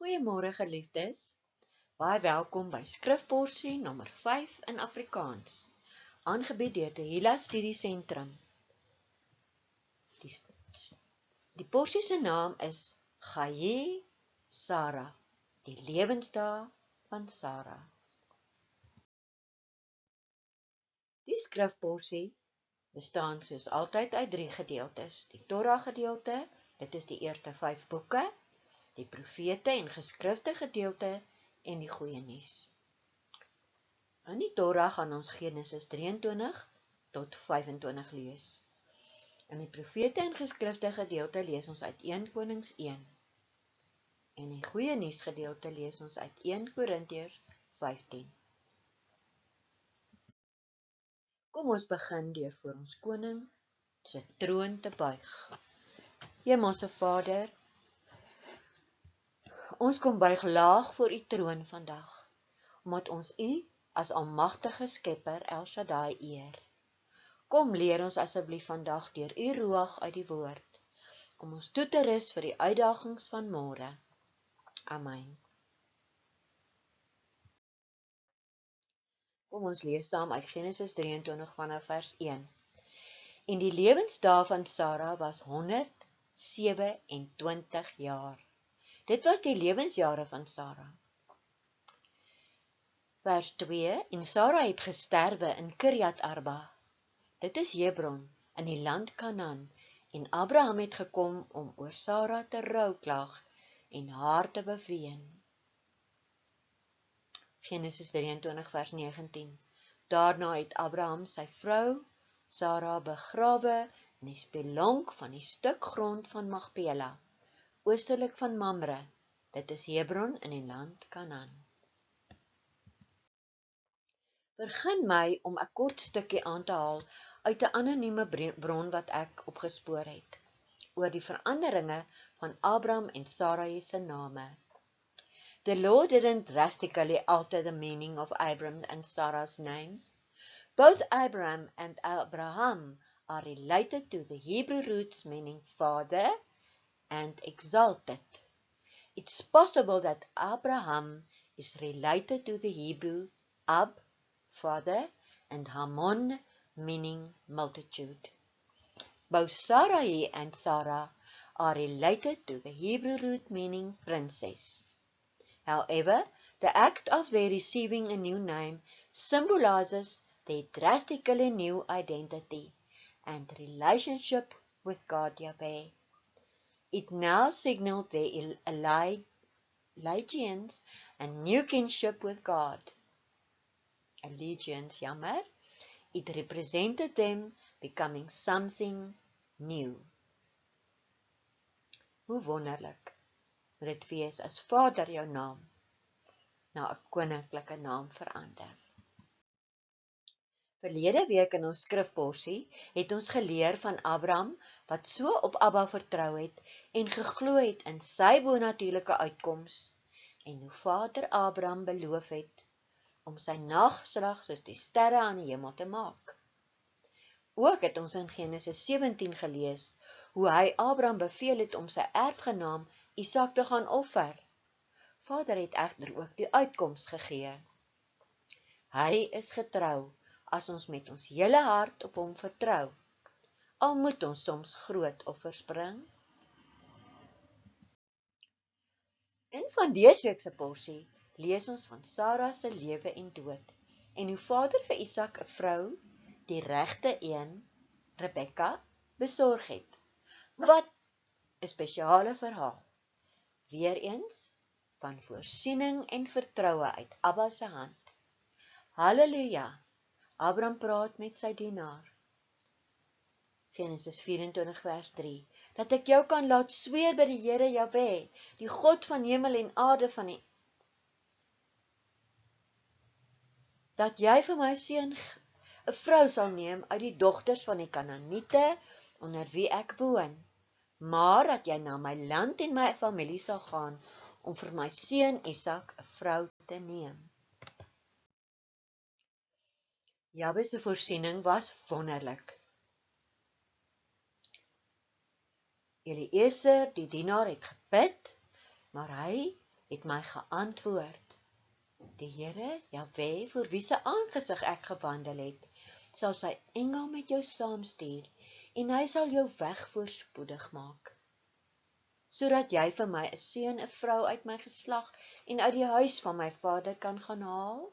Goeiemôre geliefdes, baie welkom by skrifporsie nommer 5 in Afrikaans, aangebied deur die Hila Studiesentrum. Die porsie se naam is Chayei Sarah, die lewensdae van Sarah. Die skrifporsie bestaan soos altyd uit 3 gedeeltes. Die Torah gedeelte, dit is die eerste 5 boeke, die profete en geskrifte gedeelte en die goeie nuus. In die Torah gaan ons Genesis 23 tot 25 lees. In die profete en geskrifte gedeelte lees ons uit 1 Konings 1. En die goeie nuus gedeelte lees ons uit 1 Korintiërs 15. Kom ons begin deur voor ons koning se troon te buig. Hemelse Vader, ons kom buig laag voor u troon vandag, omdat ons u as almagtige Skepper El Shaddai eer. Kom leer ons asseblief vandag deur u Ruach uit die woord, om ons toe te rus vir die uitdagings van môre. Amen. Kom ons lees saam uit Genesis 23 vanaf vers 1. En die lewensdae van Sarah was 127 jaar. Dit was die lewensjare van Sarah. Vers 2, en Sarah het gesterwe in Kirjat Arba. Dit is Hebron, in die land Kanaan, en Abraham het gekom om oor Sarah te rouklaag en haar te beween. Genesis 23 vers 19. Daarna het Abraham sy vrou Sarah begrawe in die spelonk van die stuk grond van Magpela, oostelike van Mamre. Dit is Hebron in die land Kanaan. Begin my om 'n kort stukkie aan te haal uit 'n anonieme bron wat ek opgespoor het, oor die veranderinge van Abraham en Sarai se name. The Lord didn't drastically alter the meaning of Abraham and Sarah's names. Both Abraham and Abraham are related to the Hebrew roots meaning father and exalted. It's possible that Abraham is related to the Hebrew Ab, father, and Hamon, meaning multitude. Both Sarai and Sarah are related to the Hebrew root meaning princess. However, the act of their receiving a new name symbolizes their drastically new identity and relationship with God Yahweh. It now signaled their allegiance and new kinship with God. Allegiance, jammer. It represented them becoming something new. Hoe wonderlik moet dit wees as Vader jou naam na 'n koninklike naam verander. Verlede week in ons skrifporsie het ons geleer van Abraham wat so op Abba vertrou het en geglo het in sy bonatuurlike uitkoms en hoe Vader Abraham beloof het om sy nageslag soos die sterre aan die hemel te maak. Ook het ons in Genesis 17 gelees hoe hy Abraham beveel het om sy erfgenaam Isak te gaan offer. Vader het egter ook die uitkoms gegee. Hy is getrou as ons met ons hele hart op hom vertrou, al moet ons soms groot offers bring. In van dese week se porsie lees ons van Sarah se lewe en dood en hoe Vader vir Isak 'n vrou, die regte een, Rebekka, besorg het. Wat 'n spesiale verhaal. Weereens van voorsiening en vertroue uit Abba se hand. Halleluja! Abraham praat met sy dienaar. Genesis 24 vers 3. Dat ek jou kan laat sweer by die Here Jahweh, die God van hemel en aarde dat jy vir my seun 'n vrou sal neem uit die dogters van die Kanaaniete onder wie ek woon, maar dat jy na my land en my familie sal gaan om vir my seun Isak 'n vrou te neem. Jahwe se voorsiening was wonderlik. Eliezer, die dienaar, het gebid, maar hy het my geantwoord: Die Here, Jahwe, voor wie se aangesig ek gewandel het, sal sy engel met jou saamstuur en hy sal jou weg voorspoedig maak, sodat jy vir my 'n seun, 'n vrou uit my geslag en uit die huis van my vader kan gaan haal.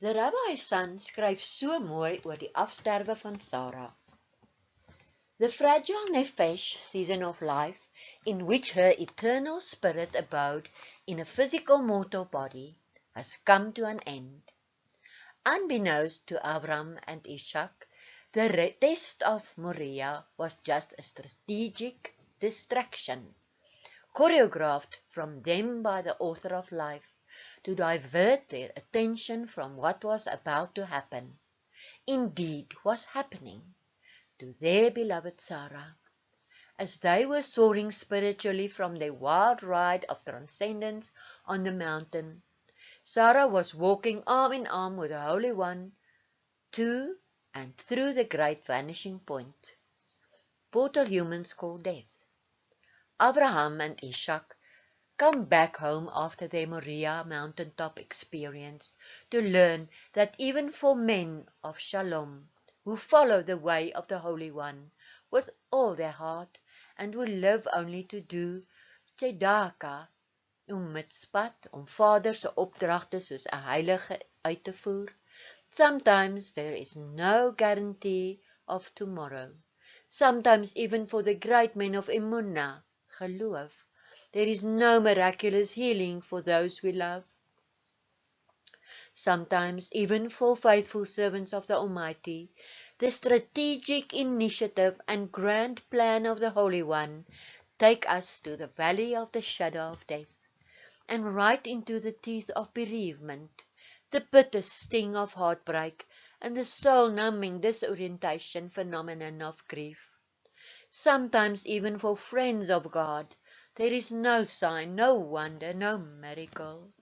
The Rabbi's Son skryf so mooi oor die afsterwe van Sarah. The fragile nefesh season of life, in which her eternal spirit abode in a physical mortal body, has come to an end. Unbeknownst to Avram and Ishak, the test of Moriah was just a strategic distraction, choreographed from them by the author of life, to divert their attention from what was about to happen, indeed was happening, to their beloved Sarah, as they were soaring spiritually from their wild ride of transcendence on the mountain. Sarah was walking arm in arm with the Holy One to and through the great vanishing point, portal humans call death. Abraham and Ishak come back home after their Moriah mountaintop experience to learn that even for men of Shalom, who follow the way of the Holy One with all their heart and who live only to do tzedakah, mitspad, om Vader se opdragte soos 'n heilige uit te voer, sometimes there is no guarantee of tomorrow. Sometimes even for the great men of Emunah, geloof, there is no miraculous healing for those we love. Sometimes, even for faithful servants of the Almighty, the strategic initiative and grand plan of the Holy One take us to the valley of the shadow of death, and right into the teeth of bereavement, the bitter sting of heartbreak, and the soul-numbing disorientation phenomenon of grief. Sometimes, even for friends of God, there is no sign, no wonder, no miracle.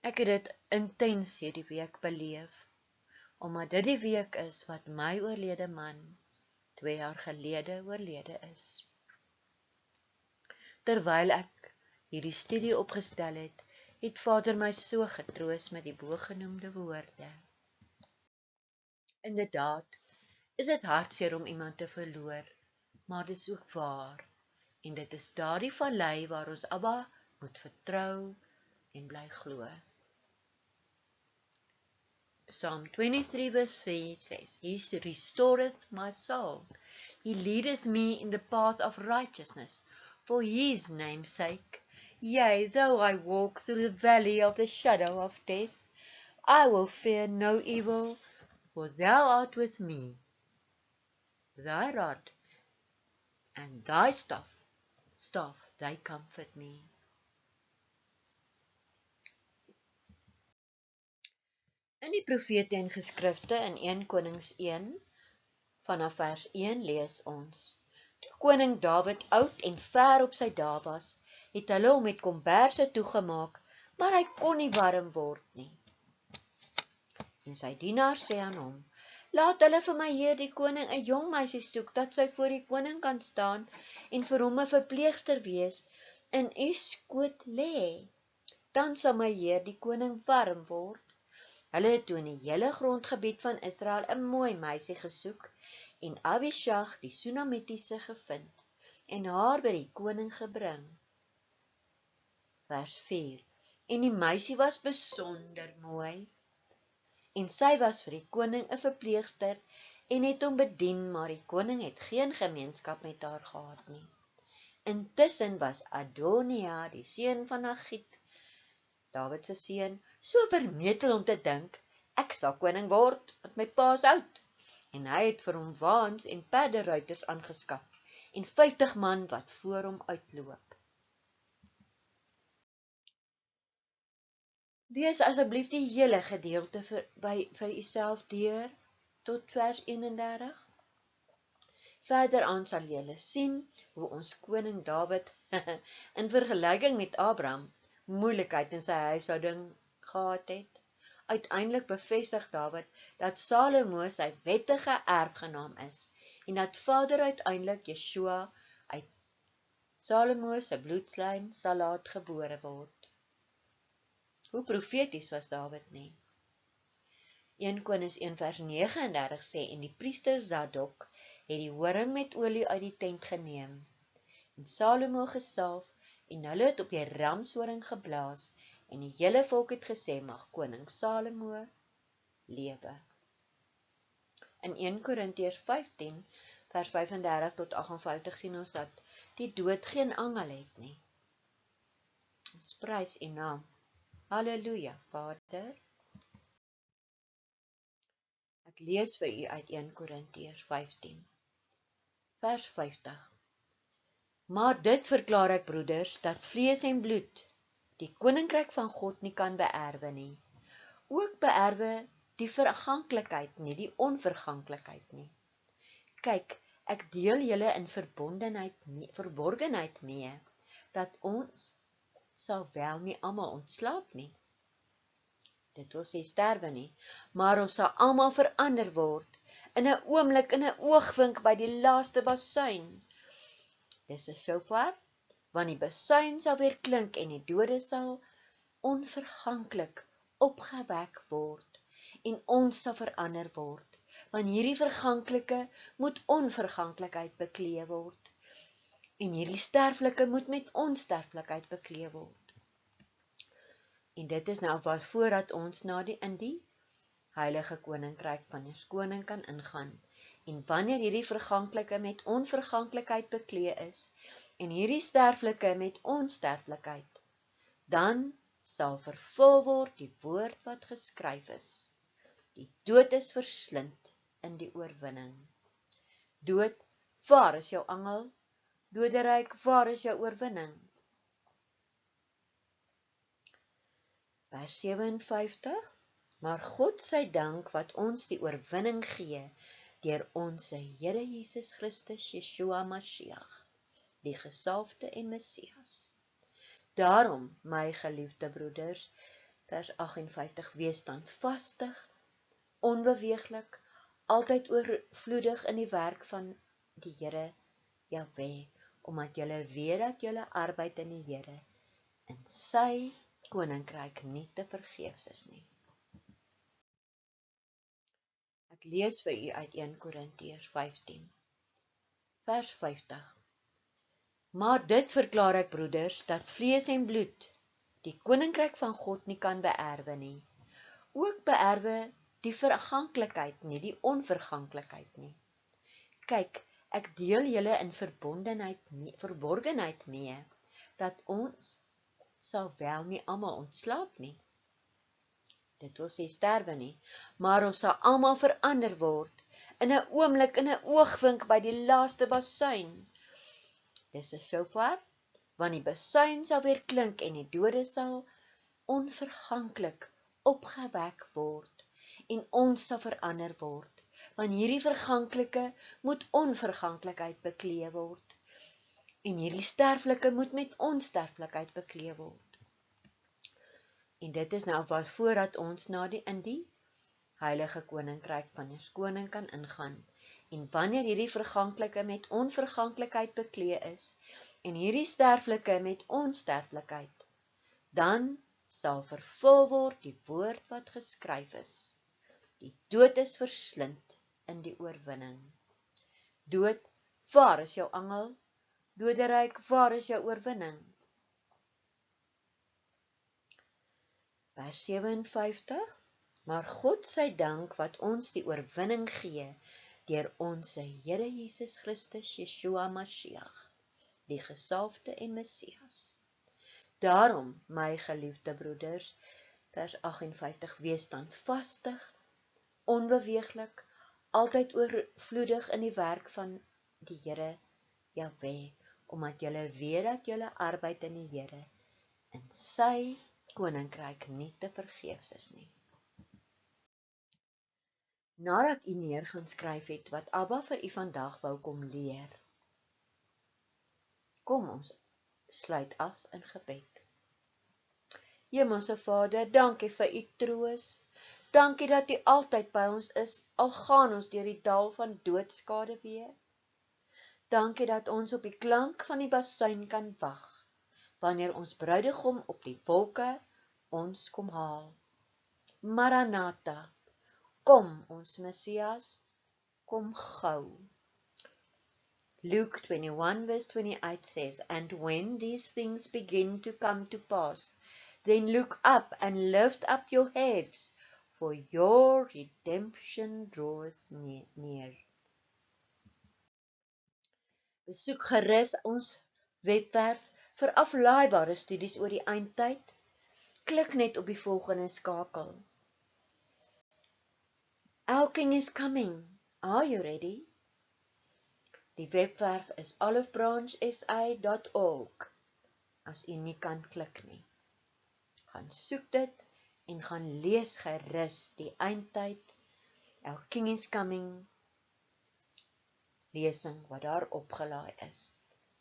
Ek het dit intens hierdie week beleef, omdat dit die week is wat my oorlede man 2 jaar gelede oorlede is. Terwyl ek hierdie studie opgestel het, het Vader my so getroos met die bogenoemde woorde. Inderdaad, is dit hartseer om iemand te verloor, maar dit is ook waar. En dit is daardie vallei waar ons Abba moet vertrou en bly glo. Psalm 23 verse 3 says, He restoreth my soul. He leadeth me in the path of righteousness, for his name's sake. Yea, though I walk through the valley of the shadow of death, I will fear no evil, for thou art with me. Thy rod and thy staff, they comfort me. In die profete en geskrifte in 1 Konings 1, vanaf vers 1 lees ons: Toe koning Dawid oud en ver op sy dae was, het hulle hom met komberse toegemaak, maar hy kon nie warm word nie. En sy dienaar sê aan hom: Laat hulle vir my heer die koning 'n jong meisie soek, dat sy voor die koning kan staan en vir hom 'n verpleegster wees, in u skoot lê. Dan sal my heer die koning warm word. Hulle het toe in die hele grondgebied van Israel 'n mooi meisie gesoek en Abishag die Sunamitiese gevind en haar by die koning gebring. Vers 4. En die meisie was besonder mooi en sy was vir die koning 'n verpleegster en het hom bedien, maar die koning het geen gemeenskap met haar gehad nie. Intussen was Adonia, die seun van Hagit, Dawid se seun, so vermetel om te dink, ek sal koning word, want my pa is oud. En hy het vir hom waans en perderuiters aangeskaf, en 50 man wat voor hom uitloop. Lees asseblief die hele gedeelte vir uself deur, tot vers 31. Verder aan sal julle sien, hoe ons koning Dawid, in vergelyking met Abraham, moeilikheid in sy huishouding gehad het. Uiteindelik bevestig Dawid dat Salomo sy wettige erfgenaam is en dat Vader uiteindelik Yeshua uit Salomo se bloedlyn sal laat gebore word. Hoe profeties was Dawid nie? 1 Konings 1 vers 39 sê, en die priester Zadok het die horing met olie uit die tent geneem, en Salomo gesalf, en hulle het op die ramshoring geblaas, en die hele volk het gesê, mag koning Salomo lewe. In 1 Korintiërs 15 vers 35 tot 58 sien ons dat die dood geen angel het nie. Ons prys U naam. Halleluja, Vader. Ek lees vir U uit 1 Korintiërs 15 vers 50. Maar dit verklaar ek, broeders, dat vlees en bloed die koninkryk van God nie kan beerwe nie. Ook beerwe die verganklikheid nie, die onverganklikheid nie. Kyk, ek deel julle in verborgenheid mee, dat ons sal wel nie almal ontslaap nie. Dit wil sê sterwe nie, maar ons sal almal verander word, in 'n oomblik, in 'n oogwink by die laaste basuin. Dis 'n shofar, want die basuin sal weer klink en die dode sal onverganklik opgewek word en ons sal verander word, want hierdie verganklike moet onverganklikheid bekleë word en hierdie sterflike moet met onsterflikheid bekleë word. En dit is nou voordat ons in die heilige koninkryk van ons koning kan ingaan. En wanneer hierdie verganklike met onverganklikheid bekleë is en hierdie sterflike met onsterflikheid, dan sal vervul word die woord wat geskryf is. Die dood is verslind in die oorwinning. Dood, waar is jou angel? Doderyk, waar is jou oorwinning? Vers 57. Maar God sy dank wat ons die oorwinning gee deur ons Here Jesus Christus, Yeshua Mashiach, die gesalfde en Messias. Daarom, my geliefde broeders, vers 58, wees standvastig, onbeweeglik, altyd oorvloedig in die werk van die Here Jahwe, omdat julle weet dat julle arbeid in die Here in sy koninkryk nie te vergeefs is nie. Ek lees vir u uit 1 Korintiërs 15, vers 50. Maar dit verklaar ek, broeders, dat vlees en bloed die koninkryk van God nie kan beerwe nie. Ook beerwe die verganklikheid nie, die onverganklikheid nie. Kyk, ek deel julle in verborgenheid mee, dat ons sal wel nie almal ontslaap nie. Dit wil sê sterwe nie, maar ons sal almal verander word, in 'n oomblik, in 'n oogwink by die laaste basuin. Dis 'n shofar, want die basuin sal weer klink en die dode sal onverganklik opgewek word en ons sal verander word, want hierdie verganklike moet onverganklikheid bekleë word en hierdie sterflike moet met onsterflikheid bekleë word. En dit is nou voordat ons in die heilige koninkryk van ons koning kan ingaan. En wanneer hierdie verganklike met onverganklikheid bekleë is en hierdie sterflike met onsterflikheid, dan sal vervul word die woord wat geskryf is. Die dood is verslind in die oorwinning. Dood, waar is jou angel? Doderyk, waar is jou oorwinning? Vers 57. Maar God sy dank wat ons die oorwinning gee deur ons Here Jesus Christus, Yeshua Mashiach, die gesalfde en Messias. Daarom, my geliefde broeders, vers 58, wees standvastig, onbeweeglik, altyd oorvloedig in die werk van die Here Jahwe, omdat julle weet dat julle arbeid in die Here in sy koninkryk nie te vergeefs is nie. Nadat u neer gaan skryf het wat Abba vir u vandag wou kom leer, kom ons sluit af in gebed. Hemelse Vader, dankie vir u troos. Dankie dat u altyd by ons is, al gaan ons deur die dal van doodskade weer. Dankie dat ons op die klank van die basuin kan wag, wanneer ons bruidegom op die wolke ons kom haal. Maranatha, kom ons Messias, kom gou. Luke 21 verse 28 says, "And when these things begin to come to pass, then look up and lift up your heads, for your redemption draweth near." Besoek gerus ons webwerf vir aflaaibare studies oor die eindtyd. Klik net op die volgende skakel. Our King is coming. Are you ready? Die webwerf is olivebranchsa.org. As u nie kan klik nie, gaan soek dit en gaan lees gerus die eindtyd, Our King is coming lesing wat daar opgelaai is,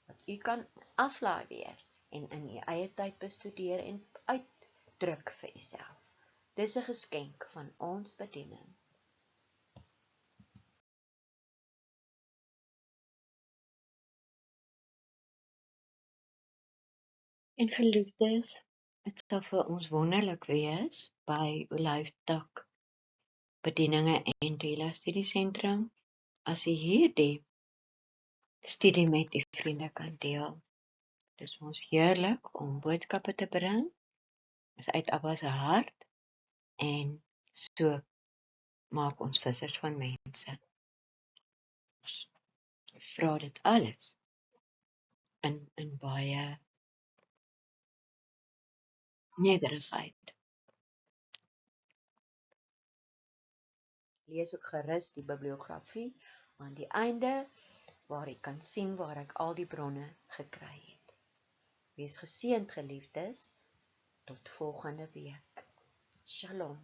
wat u kan aflaai weer en in u eie tyd bestudeer en uitdruk vir uself. Dis 'n geskenk van ons bediening. En geliefdes, dit sal vir ons wonderlik wees by Olyftak Bedieninge en Dela Studiesentrum as u hierdie studie met die vriende kan deel. Dit is ons heerlik om boodskappe te bring, is uit Abba se hart, en so maak ons vissers van mense. Ons vra dit alles in baie nederigheid. Lees ook gerus die bibliografie aan die einde, waar jy kan sien waar ek al die bronne gekry het. Wees geseënd, geliefdes, tot volgende week. Shalom.